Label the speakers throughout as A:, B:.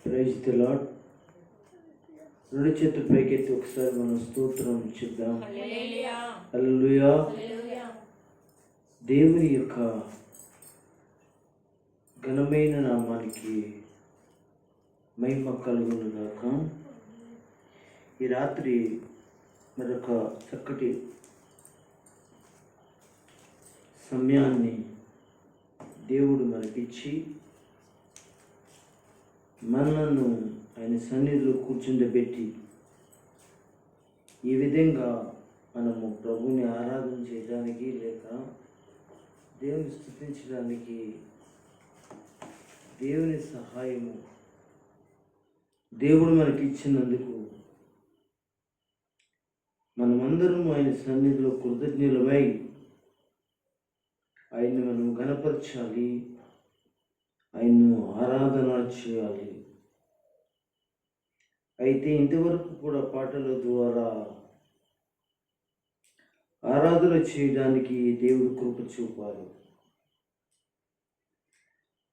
A: Praise the lord. రెండు చేతులు పైకెత్తి ఒకసారి మనం స్తోత్రం చెప్దాం. హల్లెలూయా. దేవుని యొక్క ఘనమైన నామానికి మహిమ కలుగును గాక. ఈ రాత్రి మరొక చక్కటి సమయాన్ని దేవుడు మనకిచ్చి మనలను ఆయన సన్నిధిలో కూర్చుండబెట్టి ఈ విధంగా మనము ప్రభుని ఆరాధన చేయడానికి లేక దేవుని స్తుతించడానికి దేవుని సహాయము దేవుడు మనకి ఇచ్చినందుకు మనమందరం ఆయన సన్నిధిలో కృతజ్ఞులమై ఆయన్ని మనం ఘనపరచాలి, ఆయన్ను ఆరాధన చేయాలి. అయితే ఇంతవరకు కూడా పాటల ద్వారా ఆరాధన చేయడానికి దేవుడు కృప చూపారు.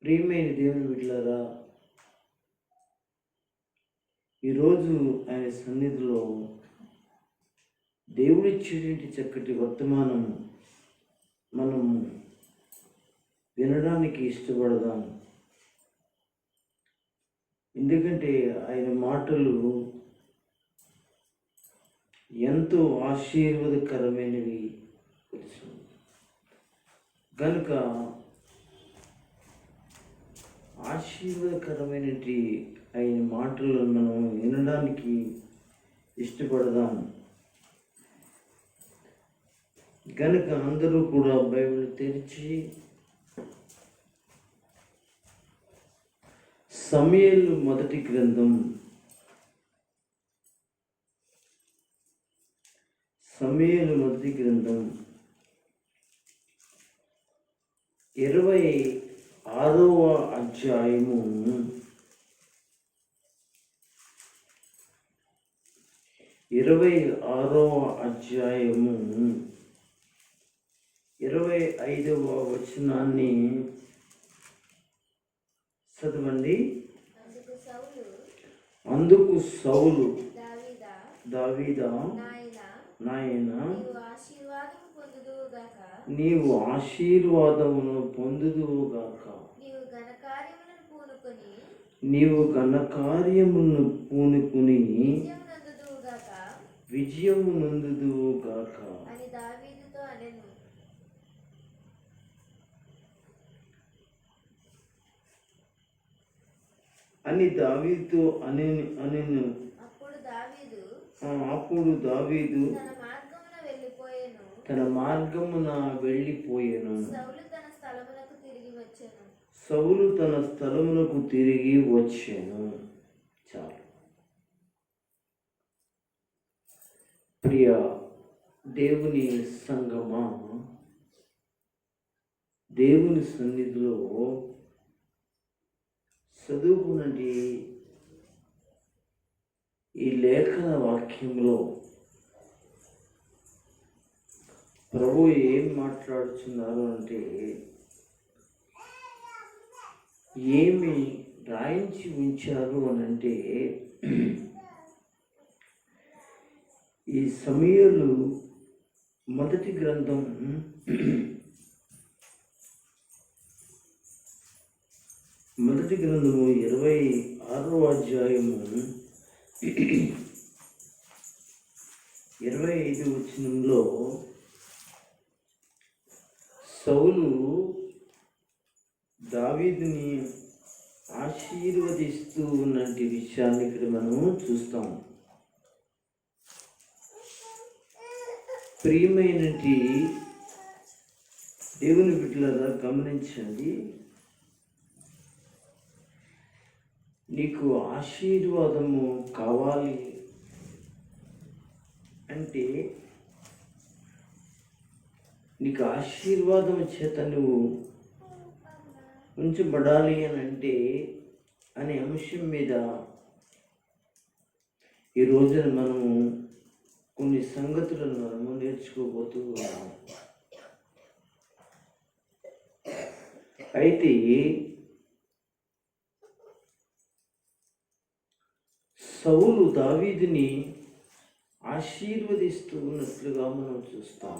A: ప్రియమైన దేవుని బిడ్డలారా, ఈరోజు ఆయన సన్నిధిలో దేవుడిచ్చేటువంటి చక్కటి వర్తమానం మనం వినడానికి ఇష్టపడదాం. ఎందుకంటే ఆయన మాటలు ఎంతో ఆశీర్వాదకరమైనవి తెలుసు కనుక ఆశీర్వాదకరమైనటి ఆయన మాటలను మనం వినడానికి ఇష్టపడదాం. కనుక అందరూ కూడా బైబిల్ తెరిచి సమూయేలు మొదటి గ్రంథం 26వ అధ్యాయము 25వ వచనాన్ని చదవండి. అందుకు సౌలు దావీదా, నాయనా నీవు ఆశీర్వాదమును పొందుదువుగాక, నీవు ఘనకార్యములను పూనుకుని విజయము నందుదువుగాక అని దావీదుతో అనెను. అప్పుడు దావీదు తన మార్గమున వెళ్ళిపోయెను. సౌలు తన స్థలమునకు తిరిగి వచ్చెను. చాలు. ప్రియ దేవుని సంగమా, దేవుని సన్నిధిలో చదువుకున్నది ఈ లేఖన వాక్యంలో ప్రభు ఏం మాట్లాడుతున్నారు అంటే, ఏమి రాయించి ఉంచారు అని అంటే, ఈ సమూయేలు మొదటి గ్రంథం 26వ అధ్యాయము 25 వచనంలో సౌలు దావీదుని ఆశీర్వదిస్తూ ఉన్నటువంటి విషయాన్ని ఇక్కడ మనం చూస్తాం. ప్రియమైనటి దేవుని బిడ్డలారా, గమనించండి. నీకు ఆశీర్వాదము కావాలి అంటే, నీకు ఆశీర్వాదం చేత నువ్వు ఉంచబడాలి అని అంటే అనే అంశం మీద ఈ రోజున మనము కొన్ని సంగతులను మనము నేర్చుకోబోతూ ఉన్నాము. అయితే సౌలు దావీదుని ఆశీర్వదిస్తూ ఉన్నట్లుగా మనం చూస్తాం.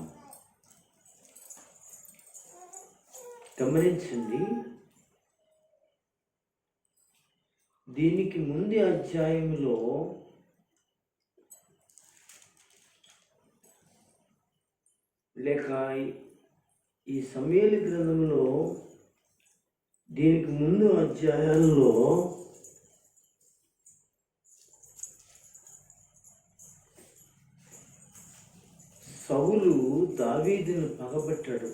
A: గమనించండి, దీనికి ముందు అధ్యాయంలో లేక ఈ సమూయేలు గ్రంథంలో దీనికి ముందు అధ్యాయాల్లో సౌలు దావీదును పగబట్టాడు.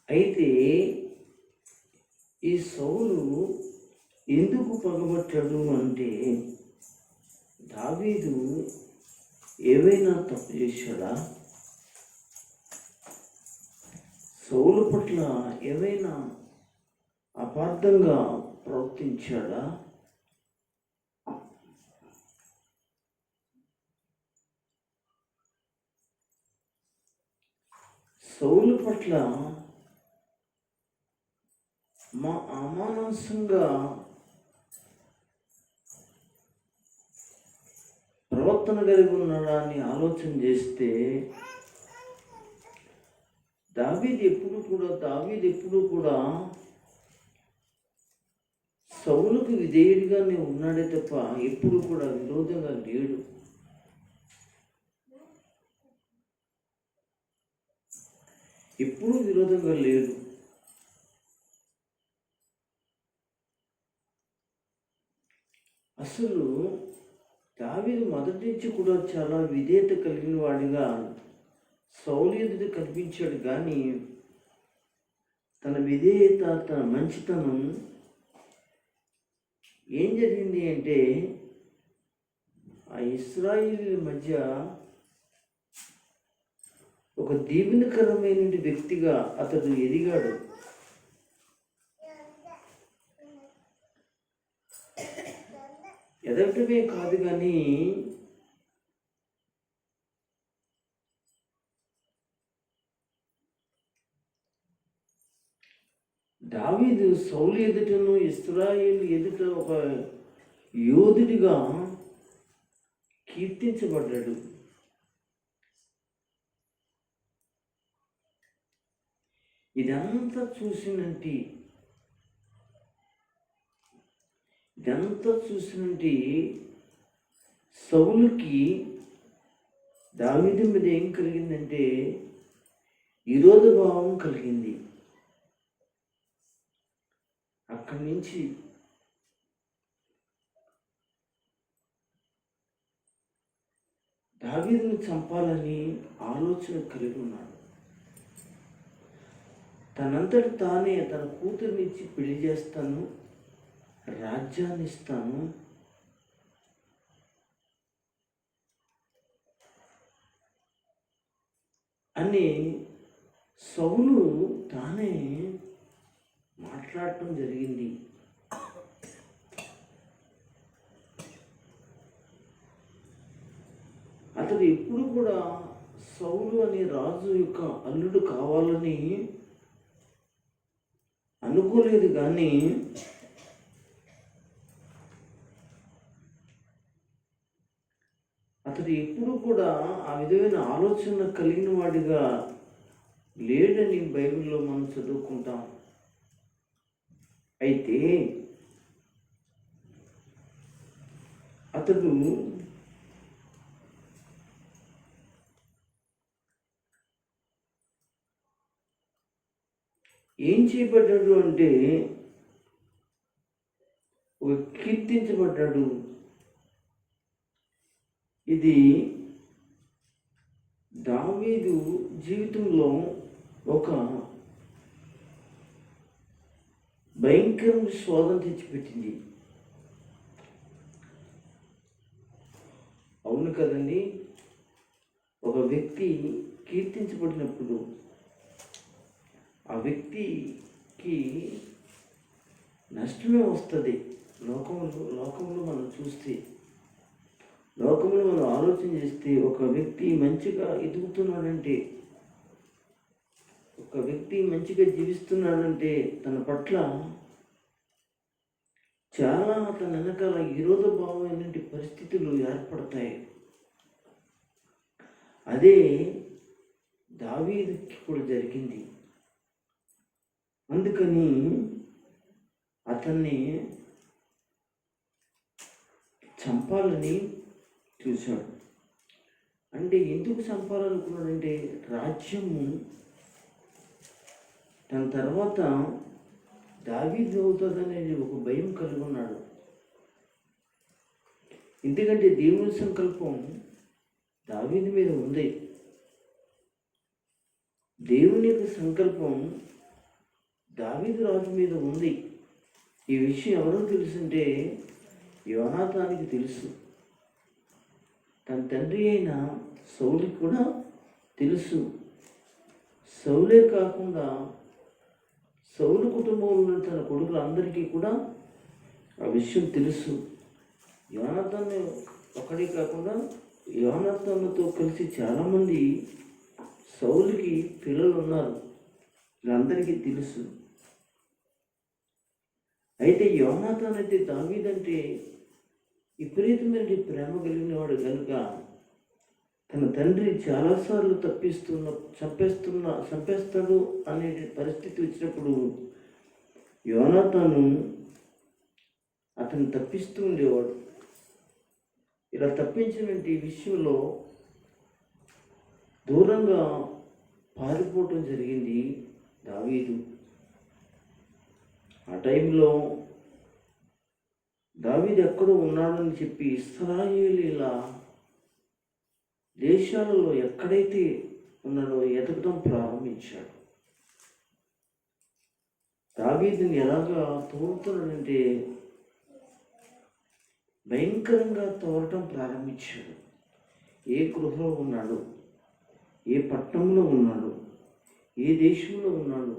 A: అయితే ఈ సౌలు ఎందుకు పగబట్టాడు అంటే, దావీదు ఏవైనా తప్పు చేశాడా? సౌలు పట్ల ఏవైనా అపార్థంగా ప్రవర్తించాడా? సౌలు పట్ల అమానుషంగా ప్రవర్తన కలిగి ఉన్నాడా అని ఆలోచన చేస్తే దావీదు ఎప్పుడు కూడా సౌలుకు విధేయుడిగానే ఉన్నాడే తప్ప ఎప్పుడు కూడా విరోధంగా లేడు. ఎప్పుడూ విరోధంగా లేడు. అసలు దావీదు మొదటి నుంచి కూడా చాలా విధేయత కలిగిన వాడిగా సౌలు ఎదుట కనిపించాడు. కానీ తన విధేయత, తన మంచితనం ఏం జరిగింది అంటే, ఆ ఇశ్రాయేలీయుల మధ్య ఒక దీవెనకరమైన వ్యక్తిగా అతడు ఎదిగాడు. ఎదగటమే కాదు కానీ దావీదు సౌలు ఎదుటను ఇశ్రాయేలు ఎదుట ఒక యోధుడిగా కీర్తించబడ్డాడు. ఇదంతా చూసినంటి సౌలుకి దావీదు మీద ఏం కలిగిందంటే విరోధ భావం కలిగింది. అక్కడి నుంచి దావీదును చంపాలని ఆలోచన కలిగి ఉన్నాడు. తనంతట తానే తన కూతురునిచ్చి పెళ్లి చేస్తాను, రాజ్యాన్ని ఇస్తాను అని సౌలు తానే మాట్లాడటం జరిగింది. అతడు ఎప్పుడు కూడా సౌలు అనే రాజు యొక్క అల్లుడు కావాలని అనుకోలేదు. కానీ అతడు ఎప్పుడు కూడా ఆ విధమైన ఆలోచన కలిగిన వాడిగా లేడని బైబిల్లో మనం చదువుకుంటాం. అయితే అతడు ఏం చేయబడ్డాడు అంటే కీర్తించబడ్డాడు. ఇది దావీదు జీవితంలో ఒక భయంకరమైన శోధన తెచ్చిపెట్టింది. అవును కదండి, ఒక వ్యక్తి కీర్తించబడినప్పుడు ఆ వ్యక్తికి నష్టమే వస్తుంది. లోకంలో మనం చూస్తే, లోకంలో మనం ఆలోచన చేస్తే, ఒక వ్యక్తి మంచిగా ఎదుగుతున్నాడంటే, ఒక వ్యక్తి మంచిగా జీవిస్తున్నాడంటే తన పట్ల చాలా తన వెనకాల విరోధభావమైన పరిస్థితులు ఏర్పడతాయి. అదే దావీదుకి కూడా జరిగింది. అందుకని అతన్ని చంపాలని చూశాడు. అంటే ఎందుకు చంపాలనుకున్నాడంటే రాజ్యము తన తర్వాత దావీదు అవుతుందనేది ఒక భయం కలిగి ఉన్నాడు. ఎందుకంటే దేవుని సంకల్పం దావీదు మీద ఉంది. దేవుని యొక్క సంకల్పం దావీదు రాజు మీద ఉంది. ఈ విషయం ఎవరో తెలుసుంటే యోనాతానికి తెలుసు. తన తండ్రి అయిన సౌలుకి కూడా తెలుసు. సౌలే కాకుండా సౌలు కుటుంబంలో తన కొడుకులందరికీ కూడా ఆ విషయం తెలుసు. యోనాతాను ఒకడే కాకుండా యోనాతానుతో కలిసి చాలామంది సౌలుకి పిల్లలు ఉన్నారు. వీళ్ళందరికీ తెలుసు. అయితే యోనాతాన్ అయితే దావీదంటే విపరీతమైన ప్రేమ కలిగిన వాడు కనుక తన తండ్రి చాలాసార్లు చంపేస్తాడు అనే పరిస్థితి వచ్చినప్పుడు యోనాతాను అతను తప్పిస్తూ ఉండేవాడు. ఇలా తప్పించినటువంటి విషయంలో దూరంగా పారిపోవటం జరిగింది దావీదు. ఆ టైంలో దావీదు ఎక్కడో ఉన్నాడని చెప్పి ఇశ్రాయేలీల దేశాలలో ఎక్కడైతే ఉన్నాడో ఎతకడం ప్రారంభించాడు. దావీదుని ఎలాగా తోడుతున్నాడంటే భయంకరంగా తోడటం ప్రారంభించాడు. ఏ గృహంలో ఉన్నాడు, ఏ పట్టణంలో ఉన్నాడు, ఏ దేశంలో ఉన్నాడు,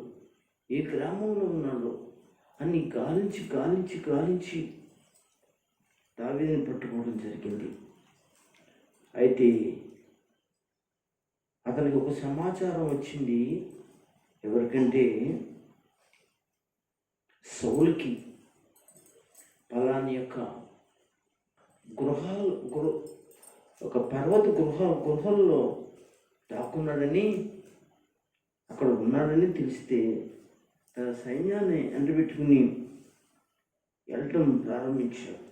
A: ఏ గ్రామంలో ఉన్నాడు అని గాలించి గాలించి గాలించి దావీదుని పట్టుకోవడం జరిగింది. అయితే అతనికి ఒక సమాచారం వచ్చింది. ఎవరికంటే సౌలుకి పలాని యొక్క ఒక పర్వత గృహంలో దాక్కున్నాడని, అక్కడ ఉన్నాడని తెలిస్తే తన సైన్యాన్ని అంటబెట్టుకుని వెళ్ళటం ప్రారంభించాడు.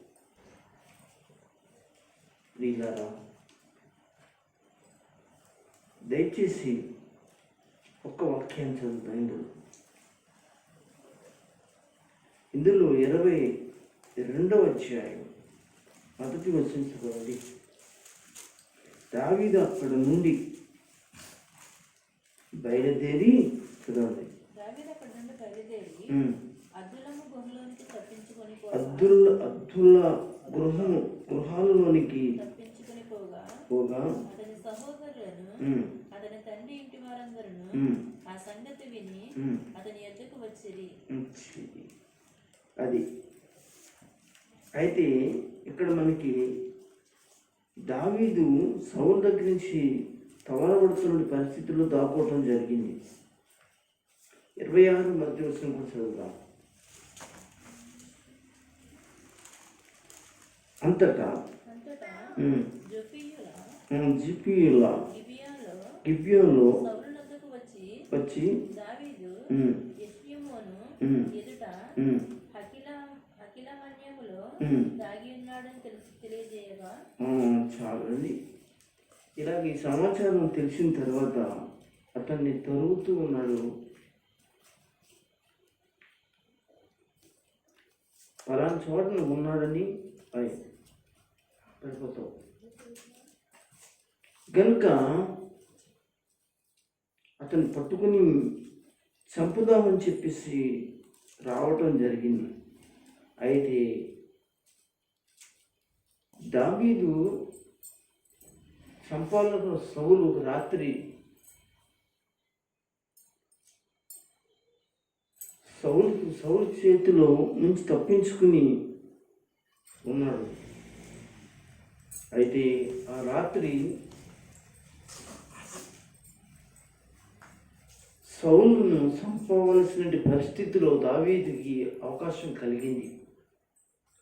A: ప్రియులారా, దయచేసి ఒక్క వాక్యాన్ని చదువుతాను. ఇందులో 22వ అధ్యాయం 1వ వచనం చదవండి. దావీదు అక్కడ నుండి బయలుదేరి చదవండి. అద్దుల గృహాలలోనికి పోగా
B: అతని తండ్రి ఇంటి వారందరూ ఆ సంగతి విని అతని యొద్దకు వచ్చిరి.
A: అది అయితే ఇక్కడ మనకి దావీదు సౌలు దగ్గర నుంచి తవరబడుతున్న పరిస్థితుల్లో దాక్కోవటం జరిగింది. 26 మధ్య వచనం కూడా చదువుతాం. అంతటా గిబియోలో వచ్చి చాలండి. ఇలాగ ఈ సమాచారం తెలిసిన తర్వాత అతన్ని తరుగుతూ ఉన్నాడు. పలానా చోట ఉన్నాడని పడిపోతావు కనుక అతను పట్టుకుని చంపుదామని చెప్పేసి రావటం జరిగింది. అయితే దావీదు చంపాలన్న సౌలు రాత్రి సౌలు చేతిలో నుంచి తప్పించుకుని ఉన్నాడు. అయితే ఆ రాత్రి సౌలును చంపవలసిన పరిస్థితిలో దావీదుకి అవకాశం కలిగింది.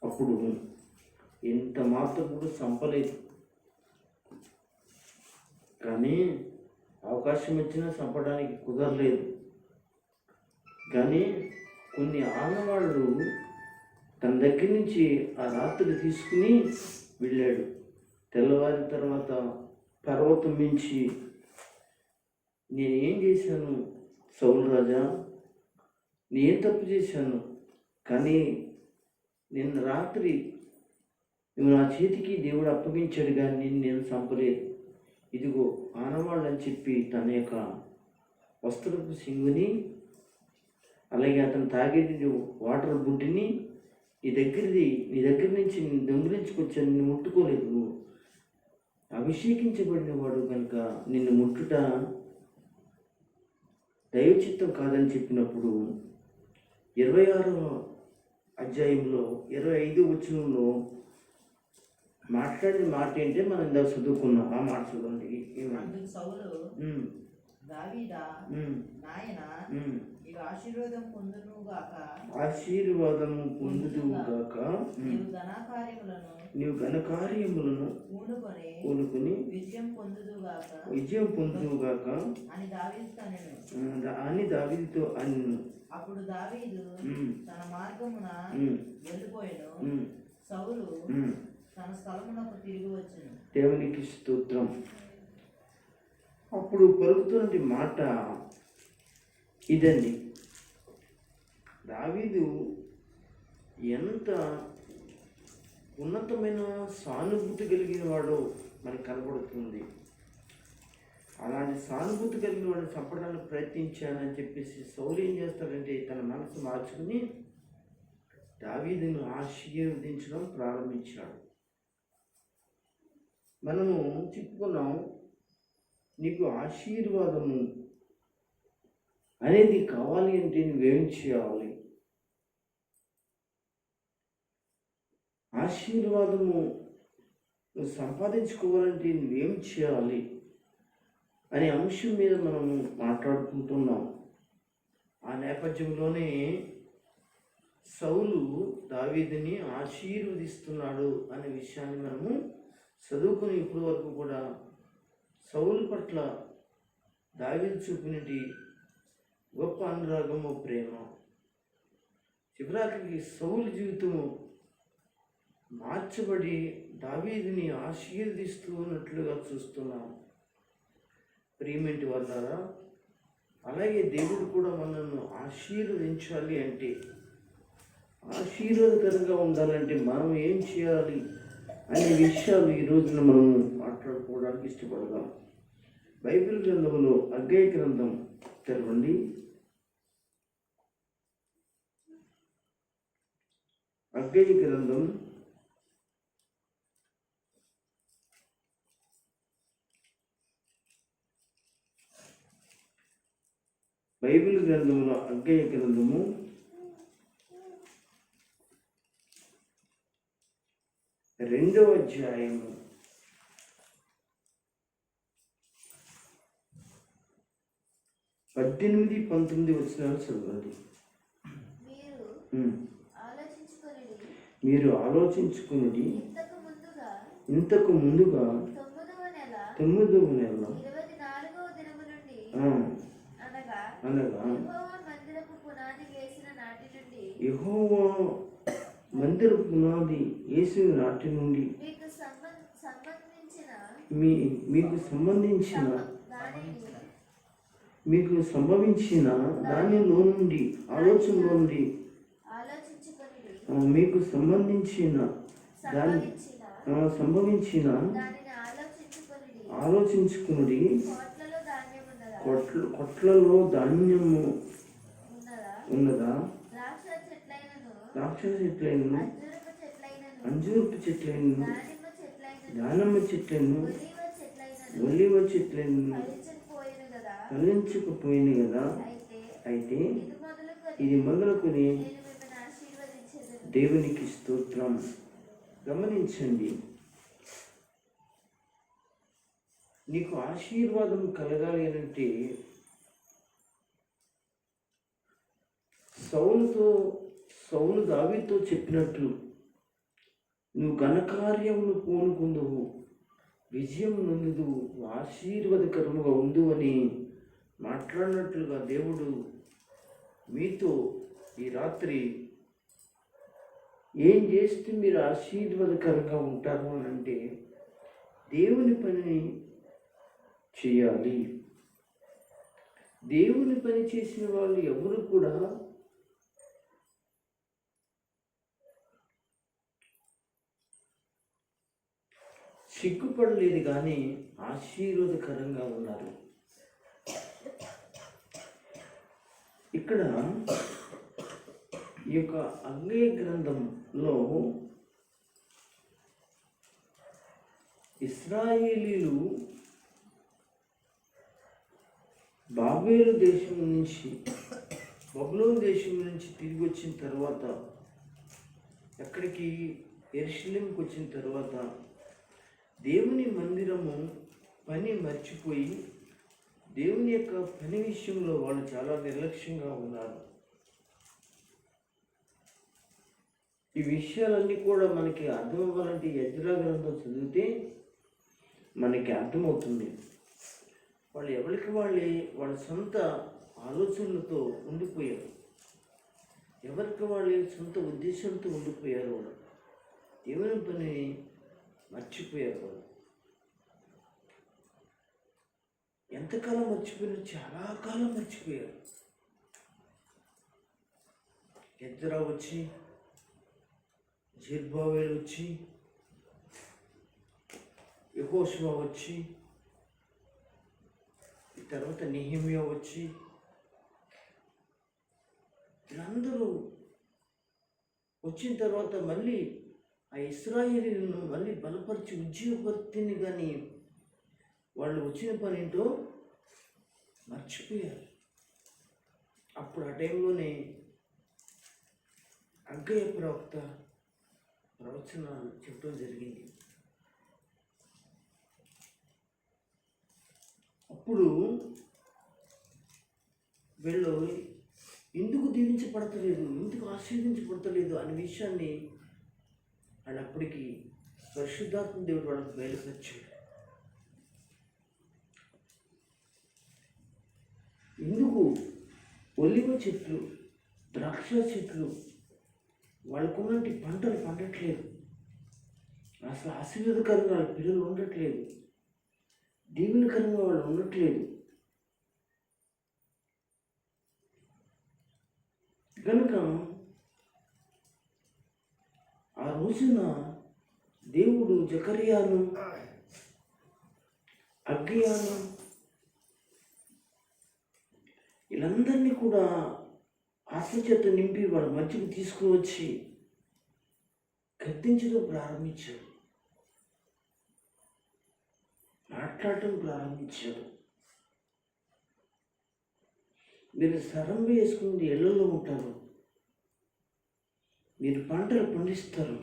A: అప్పుడు ఎంత మాత్రం కూడా చంపలేదు, కానీ అవకాశం వచ్చినా చంపడానికి కుదరలేదు. కానీ కొన్ని ఆనవాళ్ళు తన దగ్గర నుంచి ఆ రాత్రి తీసుకుని వెళ్ళాడు. తెల్లవారిన తర్వాత పర్వతం మించి, నేనేం చేశాను సౌలు రాజా, నేనేం తప్పు చేశాను, కానీ నిన్న రాత్రి నువ్వు నా చేతికి దేవుడు అప్పగించాడు, కానీ నేను చంపలేదు. ఇదిగో ఆనవాళ్ళు అని చెప్పి తన యొక్క వస్త్రపు సింగుని, అలాగే అతను తాగేది వాటర్ బుడ్డిని, నీ దగ్గర నుంచి నేను దొంగిలించుకొచ్చాను, నిన్ను ముట్టుకోలేదు, నువ్వు అభిషేకించబడిన వాడు కనుక నిన్ను ముట్టుట దైవచిత్తం కాదని చెప్పినప్పుడు 26వ అధ్యాయంలో 25వ వచనంలో మాట్లాడిన మాట ఏంటంటే మనం ఇందాక చదువుకున్నాం. ఆ మాట చదవండి.
C: అందుకు సౌలు, దావీదా నాయన, నీవు ఆశీర్వాదం పొందునుగాక,
A: ఆశీర్వాదము పొందుదుగాక, నీవు ఘనకార్యములను పూనుకొని విజయం పొందుదుగాక అని దావీదుతో అనెను.
C: అప్పుడు దావీదు తన మార్గమున వెళ్ళిపోయాను, సౌలు తన స్థలమునకు తిరిగి వచ్చెను.
A: దేవునికి స్తోత్రం. అప్పుడు పలుకుతున్నది మాట ఇదండి. దావీదు ఎంత ఉన్నతమైన సానుభూతి కలిగిన వాడో మనకు కనబడుతుంది. అలాంటి సానుభూతి కలిగిన వాడిని చంపడానికి ప్రయత్నించానని చెప్పేసి సౌలు ఏం చేస్తాడంటే తన మనసు మార్చుకుని దావీదును ఆశీర్వదించడం ప్రారంభించాడు. మనము చెప్పుకున్నాం, నీకు ఆశీర్వాదము అనేది కావాలి అంటే నువ్వేం చేయాలి, ఆశీర్వాదము నువ్వు సంపాదించుకోవాలంటే నువ్వేం చేయాలి అనే అంశం మీద మనము మాట్లాడుకుంటున్నాం. ఆ నేపథ్యంలోనే సౌలు దావీదుని ఆశీర్వదిస్తున్నాడు అనే విషయాన్ని మనము చదువుకుని ఇప్పటి వరకు కూడా సౌలు పట్ల దావీదు చూపినటి గొప్ప అనురాగము, ప్రేమ, చివరికి సౌలు జీవితము మార్చబడి దావీదుని ఆశీర్వదిస్తూ ఉన్నట్లుగా చూస్తున్నాం. ప్రియమేంటి వాళ్ళారా, అలాగే దేవుడు కూడా మనల్ని ఆశీర్వదించాలి అంటే, ఆశీర్వాదకరంగా ఉండాలంటే మనం ఏం చేయాలి అనే విషయాలు ఈ రోజున మనము మాట్లాడుకోవడానికి ఇష్టపడదాం. బైబిల్ గ్రంథంలో హగ్గయి గ్రంథం తెరవండి. హగ్గయి గ్రంథం 2వ అధ్యాయము 18-19 వచనాలు చదవండి. మీరు ఆలోచించుకుని ఇంతకు ముందుగా 9వ నెల అనగా యెహోవా మందిర పునాది వేసిన నాటి నుండి మీకు సంభవించిన దానిలో నుండి ఆలోచనలో నుండి మీకు సంబంధించిన ఆలోచించుకుని కొట్లలో ధాన్యము ఉన్నదా, ద్రాక్ష చెట్లైనను, అంజూరపు చెట్లైనను, దానిమ్మ చెట్లను, ఒలివ చెట్లను ఫలించకపోయింది కదా. అయితే ఇది మొదలుకొని దేవునికి స్తోత్రం. గమనించండి, నీకు ఆశీర్వాదం కలగాలి అంటే సౌలుతో సౌలు దావీదుతో చెప్పినట్లు నువ్వు ఘనకార్యములు పూనుకుందువు, విజయం నొందుదు, ఆశీర్వాదకరముగా ఉండు అని మాట్లాడినట్లుగా దేవుడు మీతో ఈ రాత్రి ఏం చేస్తే మీరు ఆశీర్వాదకరంగా ఉంటారు అని అంటే దేవుని పనిని చేయాలి. దేవుని పని చేసిన వాళ్ళు ఎవరు కూడా సిగ్గుపడలేదు, కానీ ఆశీర్వాదకరంగా ఉన్నారు. ఇక్కడ ఈ యొక్క అగ్నేయ గ్రంథంలో ఇశ్రాయేలీలు బాబేలు దేశం నుంచి బబులోను దేశం నుంచి తిరిగి వచ్చిన తర్వాత ఎక్కడికి యెరూషలేముకి వచ్చిన తర్వాత దేవుని మందిరము పని మర్చిపోయి దేవుని యొక్క పని విషయంలో వాళ్ళు చాలా నిర్లక్ష్యంగా ఉన్నారు. ఈ విషయాలన్నీ కూడా మనకి అర్థం అవ్వాలంటే ఎజ్రా గ్రంథం చదివితే మనకి అర్థమవుతుంది. వాళ్ళు ఎవరికి వాళ్ళ సొంత ఆలోచనలతో ఉండిపోయారు, ఎవరికి వాళ్ళ సొంత ఉద్దేశంతో ఉండిపోయారు. వాళ్ళు దేవుని పని మర్చిపోయారు. వాళ్ళు ఎంతకాలం మర్చిపోయారు? చాలా కాలం మర్చిపోయారు. ఎజ్రా వచ్చి, జెరుబ్బాబెలు వచ్చి, యెహోషువ వచ్చి, తర్వాత నెహెమ్యా వచ్చి, వీళ్ళందరూ వచ్చిన తర్వాత మళ్ళీ ఆ ఇశ్రాయేలీయులను మళ్ళీ బలపరిచి ఉజ్జీవపరిచింది, కానీ వాళ్ళు వచ్చిన పని ఏంటో మర్చిపోయారు. అప్పుడు ఆ టైంలోనే హగ్గయి ప్రవక్త ప్రవచనాలు చెప్పడం జరిగింది. అప్పుడు వీళ్ళు ఎందుకు దీవించబడతలేదు, ఎందుకు ఆశీర్వించబడతలేదు అనే విషయాన్ని వాళ్ళు అప్పటికి పరిశుద్ధాత్మ దేవుడు వాళ్ళకి బయలుపరిచాడు. ఎందుకు ఒలివ చెట్లు, ద్రాక్ష చెట్లు వాళ్ళకున్నటి పంటలు పండట్లేదు, అసలు ఆశీర్వాదకరంగా వాళ్ళ పిల్లలు ఉండట్లేదు, దీవెనకరంగా వాళ్ళు ఉండట్లేదు. కనుక ఆ రోజున దేవుడు జకర్యాను, అగ్గయాను వీళ్ళందరినీ కూడా ఆత్మచేత నింపి వాళ్ళ మధ్యకు తీసుకుని వచ్చి గద్దించడం ప్రారంభించాడు, మాట్లాడటం ప్రారంభించాడు. మీరు సరం వేసుకుని ఇళ్లలో ఉంటారు, మీరు పంటలు పండిస్తారు,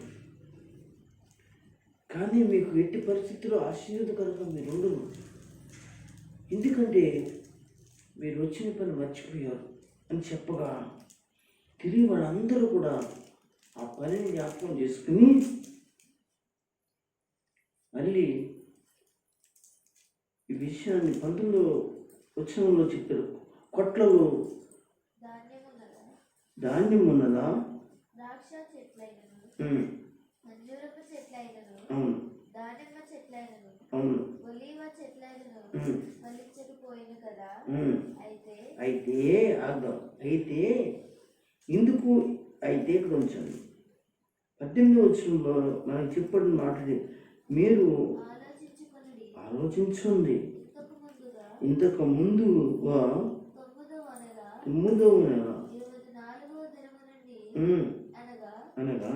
A: కానీ మీకు ఎట్టి పరిస్థితుల్లో ఆశీర్వాదకరంగా మీరు ఉండరు. ఎందుకంటే మీరు వచ్చిన పని మర్చిపోయారు అని చెప్పగా తిరిగి వాళ్ళందరూ కూడా ఆ పనిని జ్ఞాపకం చేసుకుని మళ్ళీ ఈ విషయాన్ని 19వ వచనంలో చెప్పారు. కొట్లలో ధాన్యం ఉన్నదా,
B: ద్రాక్ష చెట్లైనను, అంజూరపు చెట్లైనను, దానిమ్మ చెట్లైనను, ఒలీవ చెట్లైనను ఫలించకపోయిను కదా.
A: అయితే అర్థం అయితే ఎందుకు అయితే ఇక్కడ ఉంచండి. 18వ వచనంలో మనకు చెప్పిన మాట మీరు ఆలోచించండి. ఇంతకు ముందుగా 9వ నెల అనగా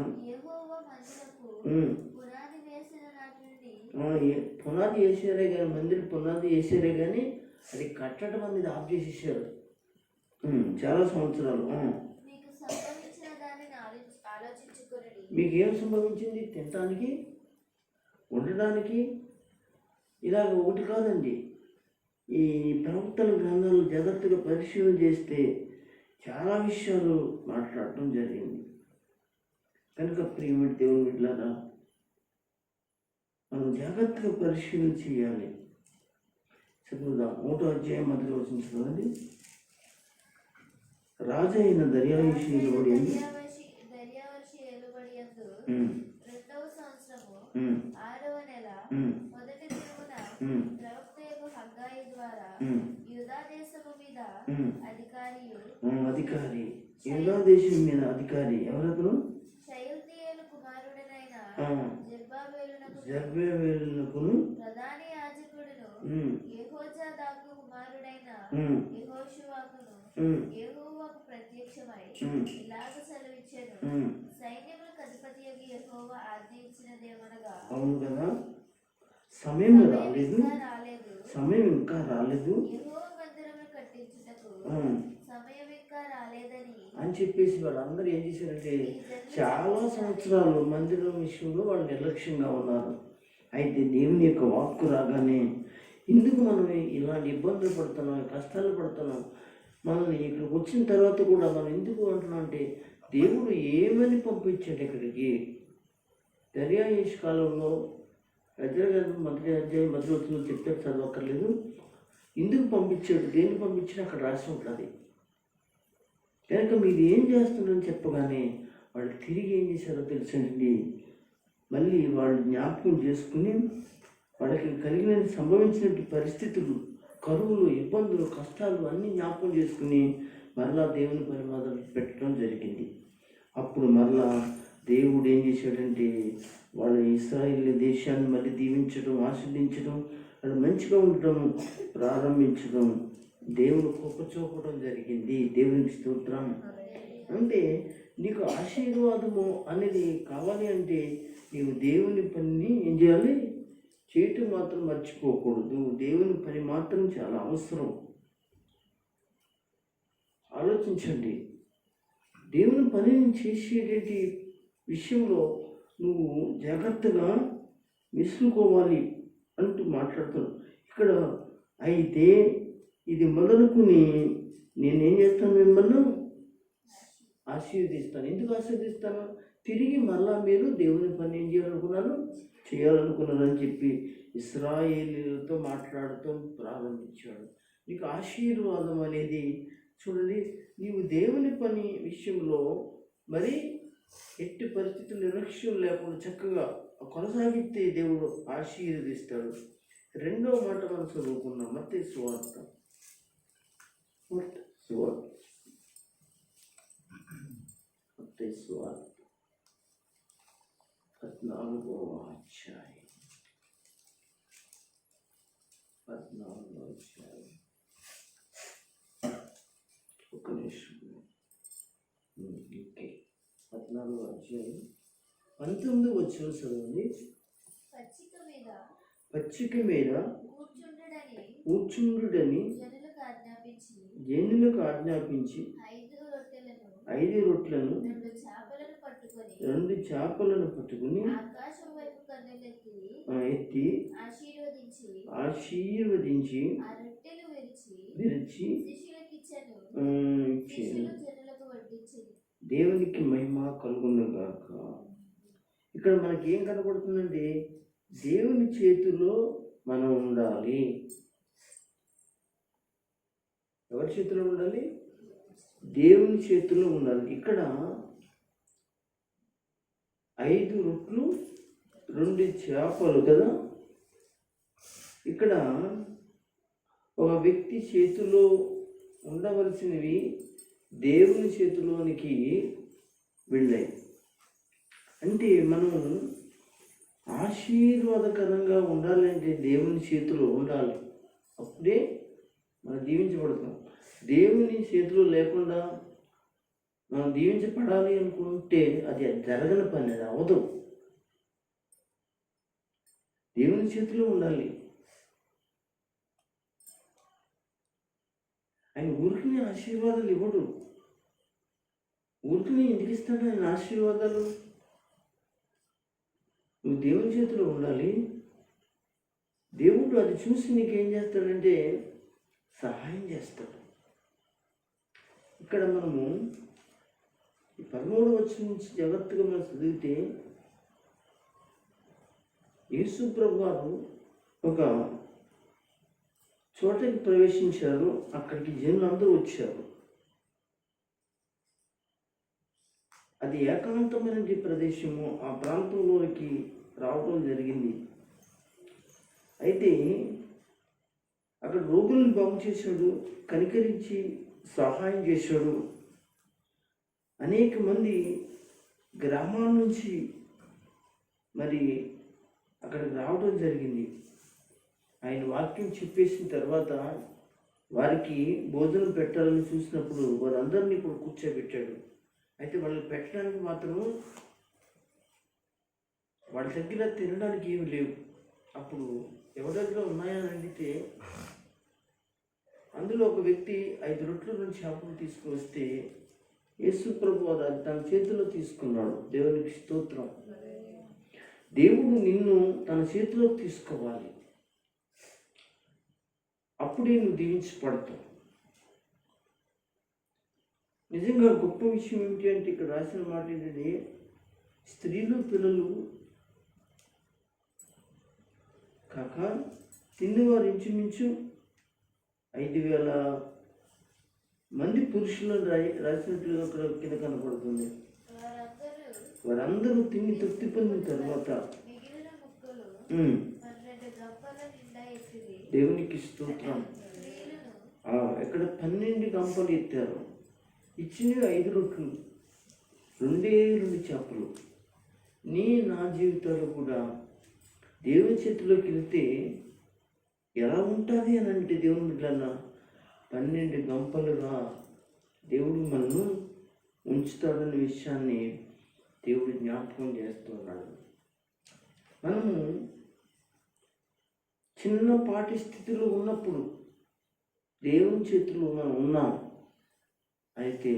A: పునాది వేసారే కానీ, మందిరం పునాది వేసారే కానీ అది కట్టడం అనేది ఆఫ్ చేసేసారు చాలా సంవత్సరాలు. మీకు ఏం సంభవించింది? తినటానికి, ఉండడానికి. ఇలాగ ఒకటి కాదండి, ఈ ప్రవక్తల గ్రంథాలను జాగ్రత్తగా పరిశీలన చేస్తే చాలా విషయాలు మాట్లాడటం జరిగింది. కనుక ప్రియమైన దేవుని బిడ్డలారా, మనం జాగ్రత్తగా పరిశీలన చేయాలి. చదువుదాం. 1వ అధ్యాయం మొదటి వచనం చదవండి. రాజు అయిన దర్యావేషు ఏలుబడి
D: దర్యావర్షి ఏలుబడియందు రెండవ సంవత్సరము 6వ నెల మొదటి దినమున ప్రవక్తయగు హగ్గాయి ద్వారా యూదా దేశము మీద
A: అధికారి యూదా దేశం మీద అధికారి ఎవరతను?
D: షయల్తీయేలు కుమారుడనైన
A: జెరుబ్బయలునకును
D: ప్రధాన యాజకుడును యెహోజాదాకు కుమారుడైన యెహోషువకును యెహోవాకు ప్రత్యక్షమై ఇలాగ సెలవిచ్చెను, సైన్యములకు అధిపతియగు యెహోవా ఆజ్ఞ ఇచ్చినదేమనగా.
A: అవును కదా, సమయం ఇంకా రాలేదు
D: యెహోవా మందిరమును కట్టించుటకు సమయం ఇంకా రాలేదని
A: అని చెప్పేసి వాళ్ళందరూ ఏం చేశారంటే చాలా సంవత్సరాలు మందిరం విషయంలో వాళ్ళు నిర్లక్ష్యంగా ఉన్నారు. అయితే దేవుని యొక్క వాక్కు రాగానే ఎందుకు మనం ఇలాంటి ఇబ్బందులు పడుతున్నాం, కష్టాలు పడుతున్నాం, మనం ఇక్కడికి వచ్చిన తర్వాత కూడా మనం ఎందుకు అంటున్నాం అంటే దేవుడు ఏమని పంపించాడు ఇక్కడికి. దర్యావేషు కాలంలో మొదటి అధ్యాయం మొదటి వచనంలో చెప్పారు, చదవక్కర్లేదు. ఎందుకు పంపించాడు, దేన్ని పంపించినా అక్కడ రాసి ఉంటుంది. కనుక మీరు ఏం చేస్తున్నారని చెప్పగానే వాళ్ళు తిరిగి ఏం చేశారో తెలుసండి, మళ్ళీ వాళ్ళు జ్ఞాపకం చేసుకుని వాళ్ళకి సంభవించిన పరిస్థితులు, కరువులు, ఇబ్బందులు, కష్టాలు అన్నీ జ్ఞాపకం చేసుకుని మరలా దేవుని పని మొదలు పెట్టడం జరిగింది. అప్పుడు మరలా దేవుడు ఏం చేశాడంటే వాళ్ళ ఇశ్రాయేలు దేశాన్ని మళ్ళీ దీవించడం, ఆశీర్వదించడం, వాళ్ళు మంచిగా ఉండటం ప్రారంభించడం, దేవుడు కృప చూపడం జరిగింది. దేవునికి స్తోత్రం. అంటే నీకు ఆశీర్వాదము అనేది కావాలి అంటే నీవు దేవుని పనిని ఏం చేయాలి, చేయటం మాత్రం మర్చిపోకూడదు. దేవుని పని మాత్రం చాలా అవసరం. ఆలోచించండి, దేవుని పనిని చేసేటువంటి విషయంలో నువ్వు జాగ్రత్తగా విసులుకోవాలి అంటూ మాట్లాడుతాను ఇక్కడ. అయితే ఇది మొదలుకుని నేనేం చేస్తాను, మిమ్మల్ని ఆశీర్వదిస్తాను. ఎందుకు ఆశీర్వదిస్తాను? తిరిగి మళ్ళా మీరు దేవుని పని ఏం చేయాలనుకున్నారు అని చెప్పి ఇశ్రాయేలీయులతో మాట్లాడుతూ ప్రారంభించాడు. నీకు ఆశీర్వాదం అనేది చూడండి, నీవు దేవుని పని విషయంలో మరి ఎట్టి పరిస్థితులు నిర్లక్ష్యం లేకుండా చక్కగా కొనసాగితే దేవుడు ఆశీర్వదిస్తాడు. రెండో మాట మనం చదువుకున్నాం, మత్తయి సువార్త 14వ అధ్యాయం 14వ అధ్యాయం ఒక నిమిషం. 14వ అధ్యాయం 19వ వచనం చదవండి. పచ్చిక మీద కూర్చుండుడని జనులకు ఆజ్ఞాపించి 5 రొట్టెలను 2 చేపలను పట్టుకుని ఎత్తి ఆశీర్వదించి విరిచి దేవునికి మహిమ కలుగునుగాక. ఇక్కడ మనకి ఏం కనబడుతుందంటే దేవుని చేతిలో మనం ఉండాలి. ఎవరి చేతిలో ఉండాలి? దేవుని చేతిలో ఉండాలి. ఇక్కడ 5 రొట్టెలు 2 చేపలు కదా. ఇక్కడ ఒక వ్యక్తి చేతిలో ఉండవలసినవి దేవుని చేతిలోనికి వెళ్ళాయి. అంటే మనం ఆశీర్వాదకరంగా ఉండాలంటే దేవుని చేతిలో ఉండాలి, అప్పుడే మనం దీవించబడతాం. దేవుని చేతిలో లేకుండా మనం దీవించబడాలి అనుకుంటే అది జరగని పని, అది అవదు. దేవుని చేతిలో ఉండాలి. ఆయన ఊరికి ఆశీర్వాదాలు ఇవ్వడు. ఊరికి ఎందుకు ఇస్తాడు ఆయన ఆశీర్వాదాలు? నువ్వు దేవుని చేతిలో ఉండాలి. దేవుడు అది చూసి నీకేం చేస్తాడంటే సహాయం చేస్తాడు. ఇక్కడ మనము ఈ 13వ వచనం నుంచి జాగ్రత్తగా మనం చదివితే యేసు ప్రభు వారు ఒక చోటకి ప్రవేశించారు. అక్కడికి జనులు అందరూ వచ్చారు. అది ఏకాంతమైన ప్రదేశము. ఆ ప్రాంతంలోనికి రావడం జరిగింది. అయితే అక్కడ రోగులను బాగు చేశాడు, కనికరించి సహాయం చేశాడు. అనేక మంది గ్రామాల నుంచి మరి అక్కడికి రావడం జరిగింది. ఆయన వాక్యం చెప్పేసిన తర్వాత వారికి భోజనం పెట్టాలని చూసినప్పుడు వారందరినీ కూడా కూర్చోబెట్టాడు. అయితే వాళ్ళకి పెట్టడానికి మాత్రం వాళ్ళ దగ్గర తినడానికి ఏమి లేవు. అప్పుడు ఎవరి దగ్గర ఉన్నాయని అడిగితే అందులో ఒక వ్యక్తి 5 రొట్టెల నుంచి చేపలు తీసుకువస్తే యేసు ప్రభు అది తన చేతిలో తీసుకున్నాడు. దేవునికి స్తోత్రం. దేవుడు నిన్ను తన చేతిలోకి తీసుకోవాలి, అప్పుడే నువ్వు దీవించబడతావు. నిజంగా గొప్ప విషయం ఏమిటి అంటే ఇక్కడ రాసిన మాట ఏంటంటే స్త్రీలు పిల్లలు కాక తిన్నవారు ఇంచుమించు 5,000 మంది పురుషులను రాసినట్లుగా అక్కడ కింద కనపడుతుంది. వారందరూ తిని తృప్తి పొందిన తర్వాత
D: మిగిలిన ముక్కలు 12 గంపల నిండా ఎత్తిరి.
A: దేవునికి స్తోత్రం.
D: స్త్రీలను
A: ఇక్కడ 12 గంపలు ఎత్తారు. ఇచ్చినవి 5 రొట్టెలు, 2 చేపలు. నా జీవితంలో కూడా దేవుని చేతిలోకి వెళ్తే ఎలా ఉంటుంది అని అంటే దేవుని బిడ్డలన్నా 12 గంపలుగా దేవుడు మనను ఉంచుతాడన్న విషయాన్ని దేవుడు జ్ఞాపకం చేస్తున్నాడు. మనము చిన్నపాటి స్థితిలో ఉన్నప్పుడు దేవుని చేతిలో మనం ఉన్నాం. అయితే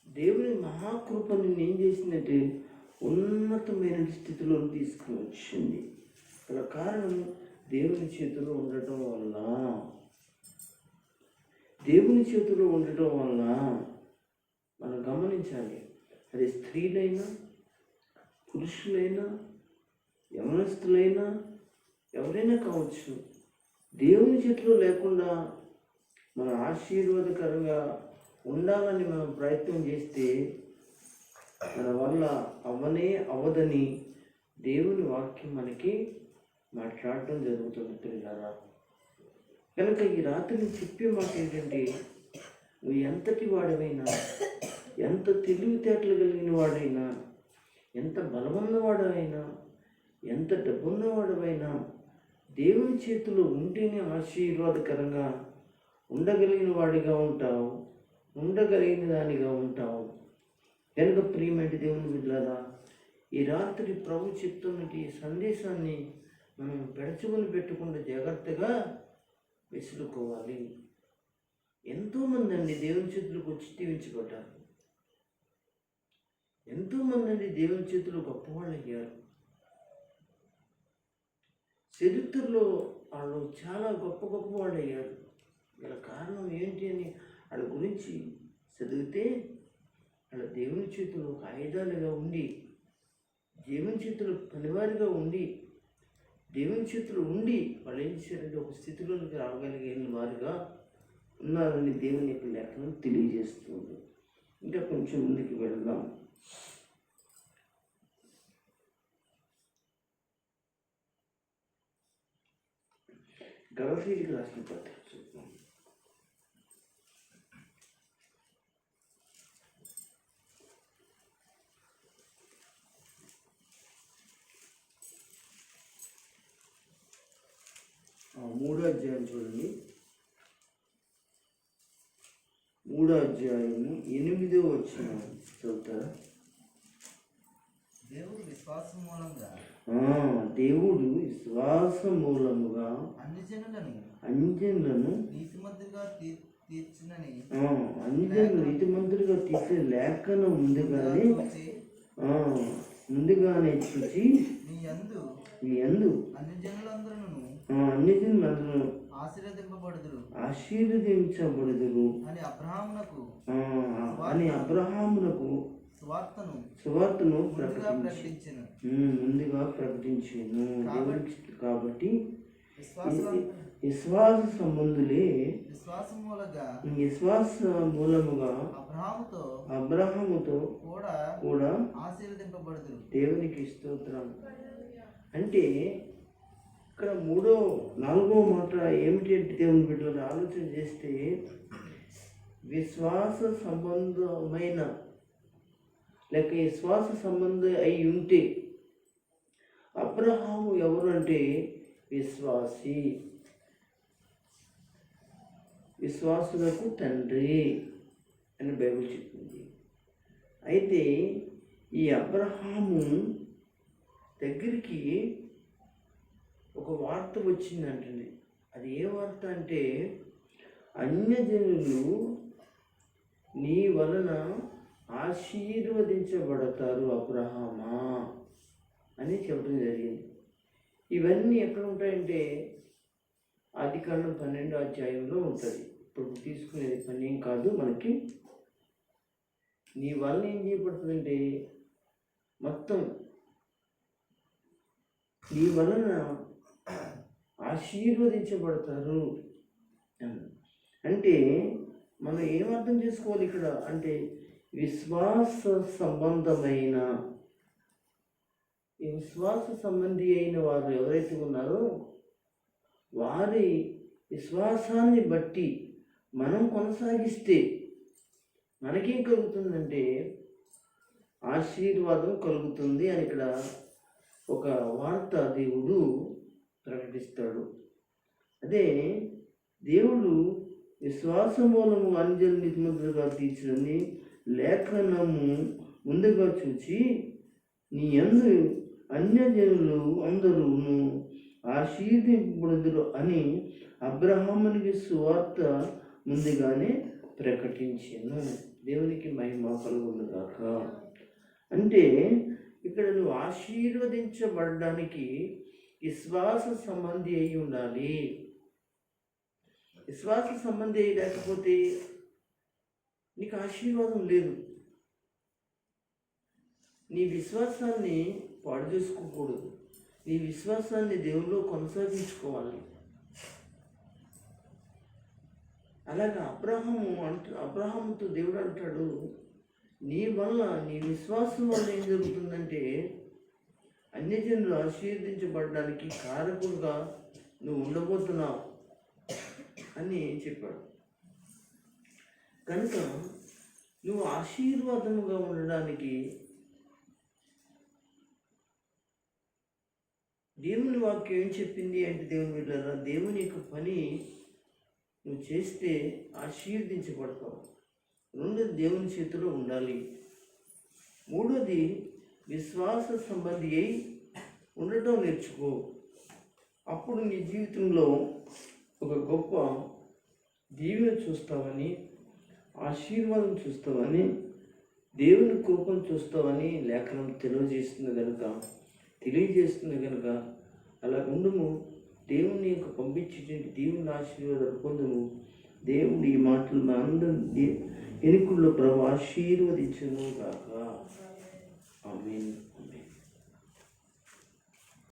A: దేవుని మహాకృపని ఏం చేసిందంటే ఉన్నతమైన స్థితిలో తీసుకుని వచ్చింది. గల కారణం దేవుని చేతిలో ఉండటం వల్ల. దేవుని చేతిలో ఉండటం వల్ల మనం గమనించాలి. అది స్త్రీలైనా పురుషులైనా యవనస్తులైనా ఎవరైనా కావచ్చు. దేవుని చేతిలో లేకుండా మన ఆశీర్వాదకరంగా ఉండాలని మనం ప్రయత్నం చేస్తే మన వల్ల అవ్వదని దేవుని వాక్యం మనకి మాట్లాడటం జరుగుతుంది పిల్లలారా. కనుక ఈ రాత్రి చెప్పే మాట ఏంటంటే నువ్వు ఎంతటి వాడవైనా, ఎంత తెలివితేటలు కలిగిన వాడైనా, ఎంత బలమున్నవాడైనా, ఎంత డబ్బున్నవాడవైనా దేవుని చేతిలో ఉంటేనే ఆశీర్వాదకరంగా ఉండగలిగిన వాడిగా ఉంటావు, ఉండగలిగిన దానిగా ఉంటావు. కనుక ప్రియమైన దేవుని బిడ్డలారా, ఈ రాత్రి ప్రభు చెప్తున్నటి సందేశాన్ని మనం పెడచుకొని పెట్టకుండా జాగ్రత్తగా వెసులుకోవాలి. ఎంతోమంది అండి దేవుని చేతులకు వచ్చి దీవించబడ్డారు. ఎంతోమంది అండి దేవుని చేతులు గొప్పవాళ్ళు అయ్యారు. చరిత్రలో వాళ్ళు చాలా గొప్ప వాళ్ళు అయ్యారు. గల కారణం ఏంటి అని వాళ్ళ గురించి చదివితే వాళ్ళ దేవుని చేతులు ఒక ఆయుధాలుగా ఉండి, దేవుని చేతులు పనివారిగా ఉండి, దేవుని చేతులు ఉండి వాళ్ళు ఏం చేశారంటే ఒక స్థితిలోనికి రాగలిగిన వారుగా ఉన్నారని దేవుని యొక్క లేఖనం తెలియజేస్తుంది. ఇంకా కొంచెం ముందుకు వెళ్దాం. గలతీయులకు రాసిన పత్రిక చూద్దాం. మూడో అధ్యాయం చూడండి. 3వ అధ్యాయము 8వ వచనం చదువుతారా?
C: దేవుడు విశ్వాసం మూలంగా
A: అన్ని జనులను
C: నీతిమంతులుగా తీర్చునని
A: నీతిమంతులుగా తీర్చే లేఖను ముందుగానే చూసి
C: నీ యందు
A: అన్ని జనులందరూ ఆశీర్వదించబడుదురు
C: అని
A: అబ్రహామునకు సువార్తను ముందుగా ప్రకటించాను. కాబట్టి విశ్వాస సంబంధులే విశ్వాస మూలముగా అబ్రహాముతో కూడా
C: ఆశీర్వదింపబడుదురు.
A: దేవునికి స్తోత్రం. అంటే ఇక్కడ 4వ మాట ఏమిటంటే దేవుని బిడ్డలను ఆలోచన చేస్తే విశ్వాస సంబంధమైన లేక విశ్వాస సంబంధం అయి ఉంటే అబ్రహాము ఎవరు అంటే విశ్వాసి, విశ్వాసులకు తండ్రి అని బైబిల్ చెప్పింది. అయితే ఈ అబ్రహాము దగ్గరికి ఒక వార్త వచ్చిందంటండి. అది ఏ వార్త అంటే అన్యజనులు నీ వలన ఆశీర్వదించబడతారు అబ్రహామా అని చెప్పడం జరిగింది. ఇవన్నీ ఎక్కడ ఉంటాయంటే ఆదికాండం 12వ అధ్యాయంలో ఉంటుంది. ఇప్పుడు తీసుకునేది పని ఏం కాదు మనకి. నీ వలన ఏం చేయబడుతుందంటే మొత్తం నీ వలన ఆశీర్వదించబడతారు అంటే మనం ఏం అర్థం చేసుకోవాలి ఇక్కడ అంటే విశ్వాస సంబంధమైన ఈ విశ్వాస సంబంధి అయిన వారు ఎవరైతే ఉన్నారో వారి విశ్వాసాన్ని బట్టి మనం కొనసాగిస్తే మనకేం కలుగుతుందంటే ఆశీర్వాదం కలుగుతుంది అని ఇక్కడ ఒక వార్త దేవుడు ప్రకటిస్తాడు. అదే దేవుడు విశ్వాస మూలము అన్యజనులు నీతిమంతులుగా తీర్చునని లేఖనము ముందుగా చూచి నీ యందు అన్యజనులు అందరూను ఆశీర్వదింపబడుదురు అని అబ్రహామునికి సువార్త ముందుగానే ప్రకటించాను. దేవునికి మహిమ కలుగును గాక. అంటే ఇక్కడ నువ్వు ఆశీర్వదించబడడానికి విశ్వాస సంబంధి అయి ఉండాలి. విశ్వాస సంబంధి అయి లేకపోతే నీకు ఆశీర్వాదం లేదు. నీ విశ్వాసాన్ని పాడు చేసుకోకూడదు. నీ విశ్వాసాన్ని దేవుల్లో కొనసాగించుకోవాలి. అలాగే అబ్రహాముతో దేవుడు అంటాడు, నీ వల్ల నీ విశ్వాసం వల్ల ఏం జరుగుతుందంటే అన్యజనులు ఆశీర్వదించబడడానికి కారకుడుగా నువ్వు ఉండబోతున్నావు అని చెప్పాడు. కనుక నువ్వు ఆశీర్వాదముగా ఉండడానికి దేవుని వాక్యం ఏం చెప్పింది అంటే దేవుని బిడ్డలారా, దేవుని యొక్క పని నువ్వు చేస్తే ఆశీర్వదించబడతావు. రెండోది దేవుని చేతిలో ఉండాలి. మూడోది విశ్వాస సంబంధి అయి ఉండటం నేర్చుకో. అప్పుడు నీ జీవితంలో ఒక గొప్ప దీవెన చూస్తావని, ఆశీర్వాదం చూస్తావని, దేవుని కృపను చూస్తావని లేఖనం తెలియజేస్తుంది కనుక అలా ఉండుము. దేవుని యొక్క పంపించేటువంటి దేవుని ఆశీర్వాదాలు పొందుము. దేవుడు ఈ మాటలు మా అందరి ఎన్నికల్లో ప్రభు ఆశీర్వదించును గాక. ఆమేన్.